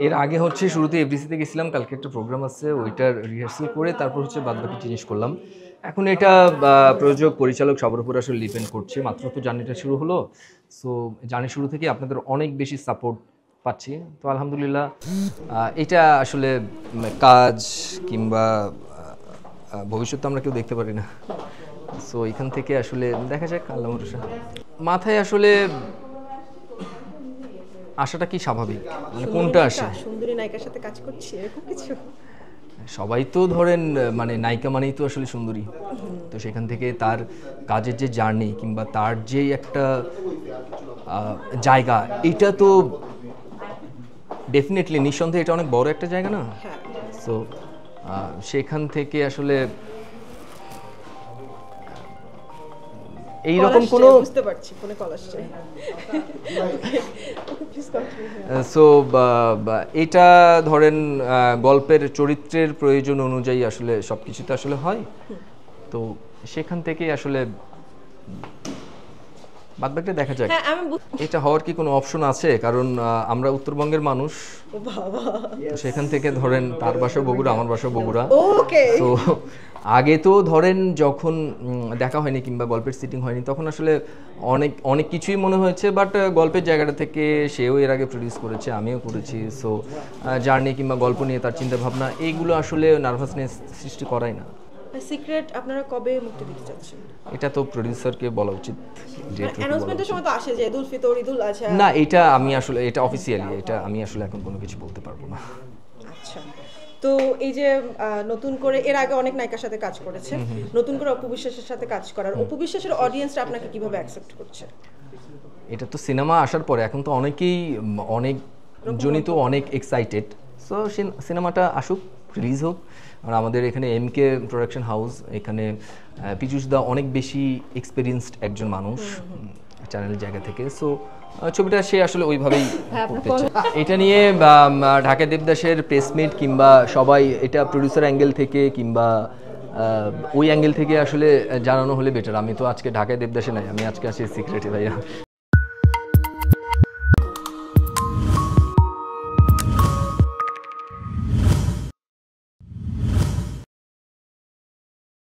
এর আগে হচ্ছে শুরুতে এফডিসিতে গেছিলাম, কালকে একটা প্রোগ্রাম আছে, ওইটার রিহার্সাল করে তারপর হচ্ছে বাদবাকি জিনিস করলাম। এখন এটা প্রযোজক পরিচালক সবার উপর আসলে ডিপেন্ড করছে। মাত্র তো জার্নিটা শুরু হলো, সো জার্নি শুরু থেকে আপনাদের অনেক বেশি সাপোর্ট পাচ্ছি, তো আলহামদুলিল্লাহ। এটা আসলে কাজ কিংবা ভবিষ্যতে আমরা কেউ দেখতে পারি না, সো এখান থেকে আসলে দেখা যাক, আল্লাহ ভরসা। মাথায় আসলে আশাটা কি স্বাভাবিক, মানে কোনটা আসে? সুন্দরী নায়িকার সাথে কাজ করছি এরকম কিছু? সবাই তো ধরেন মানে নায়িকা মানেই তো আসলে সুন্দরী, তো সেখান থেকে তার কাজের যে জার্নি কিংবা তার যে একটা জায়গা, এটা তো ডেফিনেটলি নিঃসন্দেহে এটা অনেক বড় একটা জায়গা না। হ্যাঁ। সো সেখান থেকে আসলে এইরকম কোনো বুঝতে পারছি ফোনে কল আসছে। সো এটা ধরেন গল্পের চরিত্রের প্রয়োজন অনুযায়ী আসলে সব কিছুতে আসলে হয়, তো সেখান থেকে আসলে বাদবাকিটা দেখা যায়। এটা হওয়ার কি কোনো অপশন আছে? কারণ আমরা উত্তরবঙ্গের মানুষ, তো সেখান থেকে ধরেন তার বাসা বগুড়া, আমার বাসা বগুড়া, তো আগে তো ধরেন যখন দেখা হয়নি কিংবা গল্পের সিটিং হয়নি, তখন আসলে অনেক অনেক কিছুই মনে হয়েছে, বাট গল্পের জায়গাটা থেকে সেও এর আগে প্রডিউস করেছে, আমিও করেছি, সো জার্নি কিংবা গল্প নিয়ে তার চিন্তা ভাবনা এইগুলো আসলে নার্ভাসনেস সৃষ্টি করায় না। সিক্রেট আপনারা কবে মুক্তি দিতে যাচ্ছেন? এটা তো প্রোডিউসারকে বলা উচিত, অ্যানাউন্সমেন্টের সময় তো আসে যে ঈদুল ফিতর, ঈদুল আজহা। না, এটা আমি আসলে এটা অফিসিয়ালি, এটা আমি আসলে এখন কোনো কিছু বলতে পারবো না। আচ্ছা, তো এই যে নতুন করে এর আগে অনেক নায়িকার সাথে কাজ করেছেন, নতুন করে অপু বিশ্বাসের সাথে কাজ করার, অপু বিশ্বাসের অডিয়েন্সরা আপনাকে কিভাবে অ্যাকসেপ্ট করছে? এটা তো সিনেমা আসার পরে এখন তো অনেকেই অনেক জনই তো অনেক এক্সাইটেড, সো সিনেমাটা আসুক, রিলিজ হোক। আর আমাদের এখানে এমকে প্রোডাকশন হাউস, এখানে পীযূষ দা অনেক বেশি এক্সপিরিয়েন্সড একজন মানুষ চ্যানেলের জায়গা থেকে, সো ছবিটা সে আসলে ওইভাবেই করতে চায়। এটা নিয়ে ঢাকা দেবদাসের প্রেসমিট কিংবা সবাই এটা প্রডিউসার অ্যাঙ্গেল থেকে কিংবা ওই অ্যাঙ্গেল থেকে আসলে জানানো হলে বেটার। আমি তো আজকে ঢাকায় দেবদাসে নাই, আমি আজকে আছি সিক্রেটে ভাইয়া।